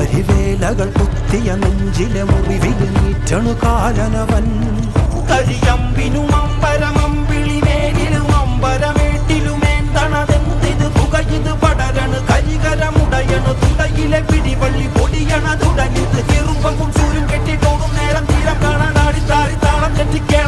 കരിവേലകൾ കുത്തിയ നെഞ്ചിലെ മുറിവിൽ നീറ്റണു കാലനവൻ. കരിയമ്പിനും അമ്പരമമ്പിളിമേലിലും അമ്പരമേട്ടിലുമേന്തണതെന്തിത് പുകയിത് പടരണു കരികരമുടയണു തുടയിലെ പിടിവള്ളി പൊടിയണ തുടങ്ങിത് ചെറുമ്പും ചൂരും കെട്ടിട്ടോടും നേരം തീരം കാണാൻ ആടി താരി താളം തെറ്റിക്കേ